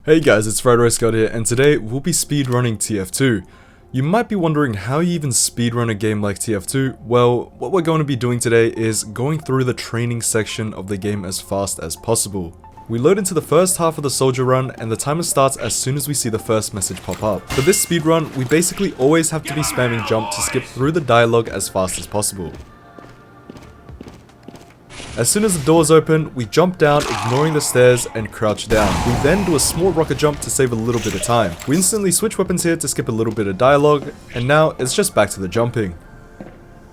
Hey guys, it's FriedRiceGod here, and today we'll be speedrunning TF2. You might be wondering how you even speedrun a game like TF2. Well, what we're going to be doing today is going through the training section of the game as fast as possible. We load into the first half of the soldier run, and the timer starts as soon as we see the first message pop up. For this speedrun, we basically always have to be spamming jump to skip through the dialogue as fast as possible. As soon as the doors open, we jump down, ignoring the stairs, and crouch down. We then do a small rocket jump to save a little bit of time. We instantly switch weapons here to skip a little bit of dialogue, and now it's just back to the jumping.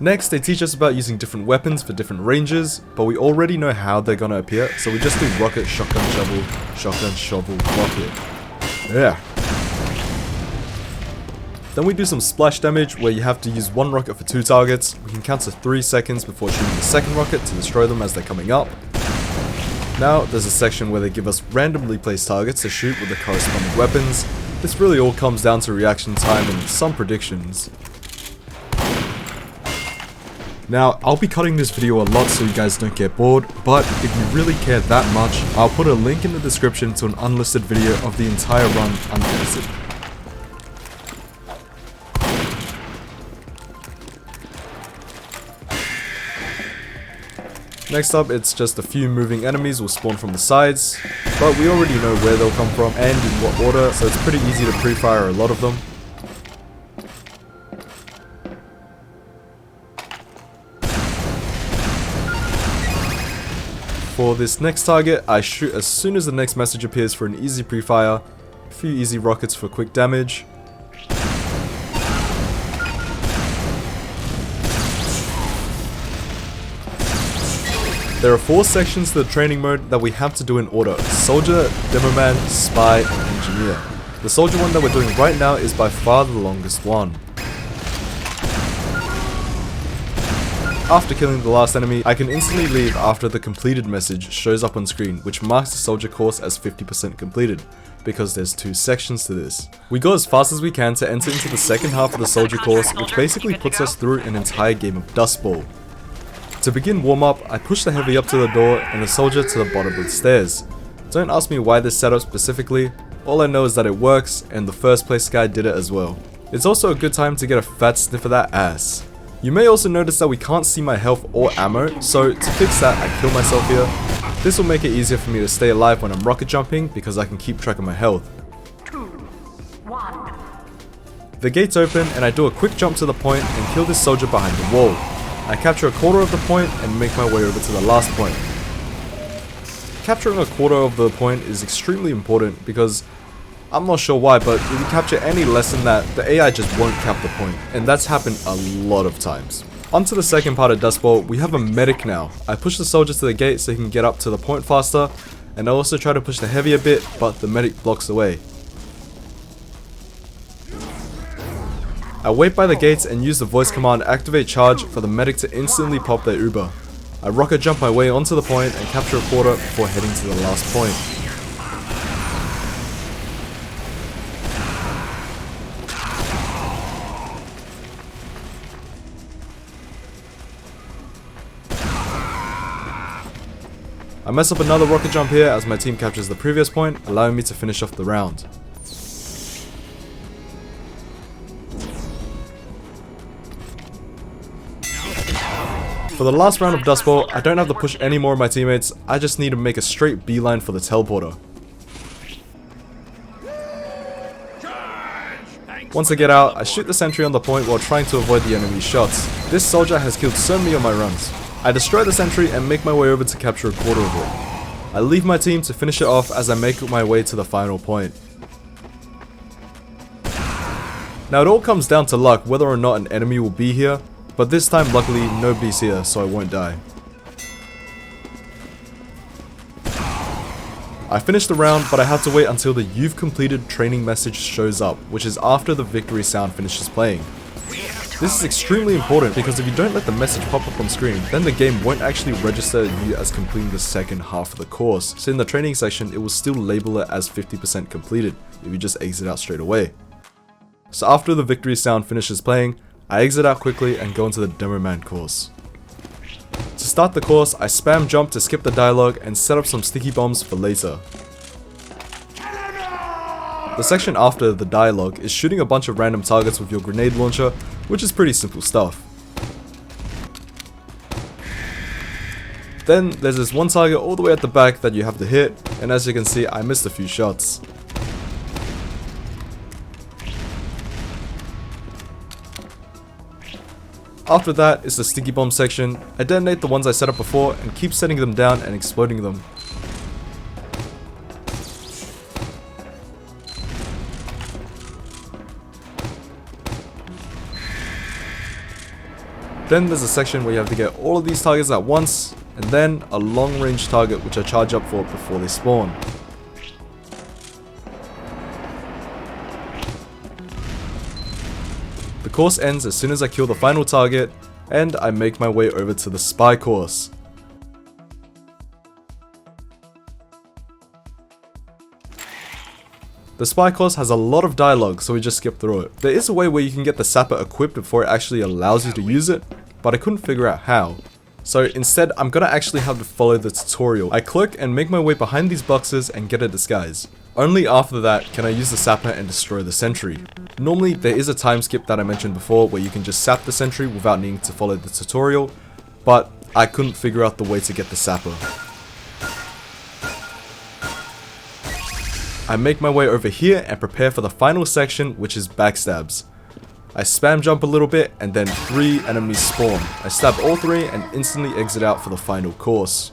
Next, they teach us about using different weapons for different ranges, but we already know how they're gonna appear, so we just do rocket, shotgun, shovel, rocket. Yeah. Then we do some splash damage where you have to use one rocket for 2 targets. We can count to 3 seconds before shooting the second rocket to destroy them as they're coming up. Now there's a section where they give us randomly placed targets to shoot with the corresponding weapons. This really all comes down to reaction time and some predictions. Now, I'll be cutting this video a lot so you guys don't get bored, but if you really care that much, I'll put a link in the description to an unlisted video of the entire run unedited. Next up, it's just a few moving enemies will spawn from the sides, but we already know where they'll come from and in what order, so it's pretty easy to pre-fire a lot of them. For this next target, I shoot as soon as the next message appears for an easy pre-fire, a few easy rockets for quick damage. There are 4 sections to the training mode that we have to do in order: Soldier, Demoman, Spy, and Engineer. The Soldier one that we're doing right now is by far the longest one. After killing the last enemy, I can instantly leave after the completed message shows up on screen, which marks the Soldier course as 50% completed, because there's 2 sections to this. We go as fast as we can to enter into the second half of the Soldier course, which basically puts us through an entire game of Dustbowl. To begin warm-up, I push the heavy up to the door and the soldier to the bottom of the stairs. Don't ask me why this setup specifically, all I know is that it works, and the first place guy did it as well. It's also a good time to get a fat sniff of that ass. You may also notice that we can't see my health or ammo, so to fix that I kill myself here. This will make it easier for me to stay alive when I'm rocket jumping because I can keep track of my health. 2, 1. The gates open and I do a quick jump to the point and kill this soldier behind the wall. I capture a quarter of the point and make my way over to the last point. Capturing a quarter of the point is extremely important because I'm not sure why, but if you capture any less than that, the AI just won't cap the point, and that's happened a lot of times. Onto the second part of Dustbowl, we have a medic now. I push the soldier to the gate so he can get up to the point faster, and I also try to push the heavy a bit, but the medic blocks the way. I wait by the gates and use the voice command activate charge for the medic to instantly pop their Uber. I rocket jump my way onto the point and capture a quarter before heading to the last point. I mess up another rocket jump here as my team captures the previous point, allowing me to finish off the round. For the last round of Dustbowl, I don't have to push any more of my teammates, I just need to make a straight beeline for the teleporter. Once I get out, I shoot the sentry on the point while trying to avoid the enemy's shots. This soldier has killed so many of my runs. I destroy the sentry and make my way over to capture a quarter of it. I leave my team to finish it off as I make my way to the final point. Now it all comes down to luck whether or not an enemy will be here, but this time luckily nobody's here, so I won't die. I finished the round, but I have to wait until the "You've completed" training message shows up, which is after the victory sound finishes playing. This is extremely important because if you don't let the message pop up on screen, then the game won't actually register you as completing the second half of the course, so in the training section it will still label it as 50% completed if you just exit out straight away. So after the victory sound finishes playing, I exit out quickly and go into the Demoman course. To start the course, I spam jump to skip the dialogue and set up some sticky bombs for later. The section after the dialogue is shooting a bunch of random targets with your grenade launcher, which is pretty simple stuff. Then there's this one target all the way at the back that you have to hit, and as you can see, I missed a few shots. After that is the sticky bomb section. I detonate the ones I set up before and keep setting them down and exploding them. Then there's a section where you have to get all of these targets at once, and then a long range target which I charge up for before they spawn. The course ends as soon as I kill the final target, and I make my way over to the spy course. The spy course has a lot of dialogue, so we just skip through it. There is a way where you can get the sapper equipped before it actually allows you to use it, but I couldn't figure out how. So instead, I'm gonna actually have to follow the tutorial. I click and make my way behind these boxes and get a disguise. Only after that can I use the sapper and destroy the sentry. Normally there is a time skip that I mentioned before where you can just sap the sentry without needing to follow the tutorial, but I couldn't figure out the way to get the sapper. I make my way over here and prepare for the final section, which is backstabs. I spam jump a little bit and then 3 enemies spawn. I stab all 3 and instantly exit out for the final course.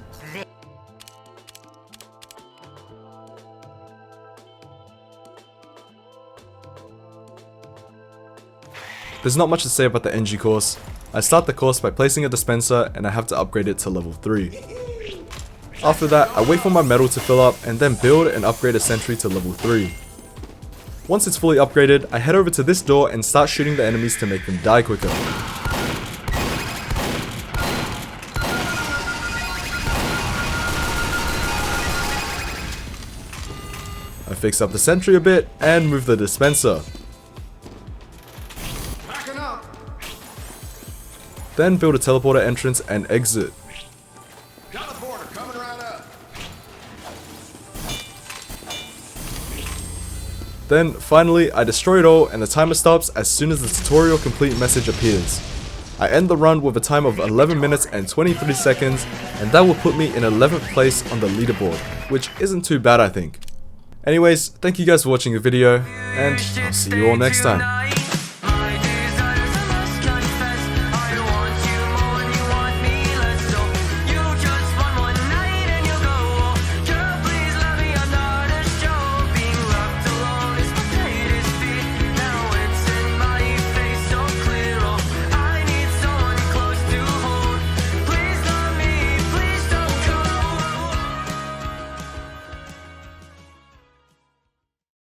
There's not much to say about the NG course. I start the course by placing a dispenser and I have to upgrade it to level 3. After that, I wait for my metal to fill up and then build and upgrade a sentry to level 3. Once it's fully upgraded, I head over to this door and start shooting the enemies to make them die quicker. I fix up the sentry a bit and move the dispenser. Then build a teleporter entrance and exit. Then finally I destroy it all and the timer stops as soon as the tutorial complete message appears. I end the run with a time of 11 minutes and 23 seconds, and that will put me in 11th place on the leaderboard, which isn't too bad I think. Anyways, thank you guys for watching the video, and I'll see you all next time.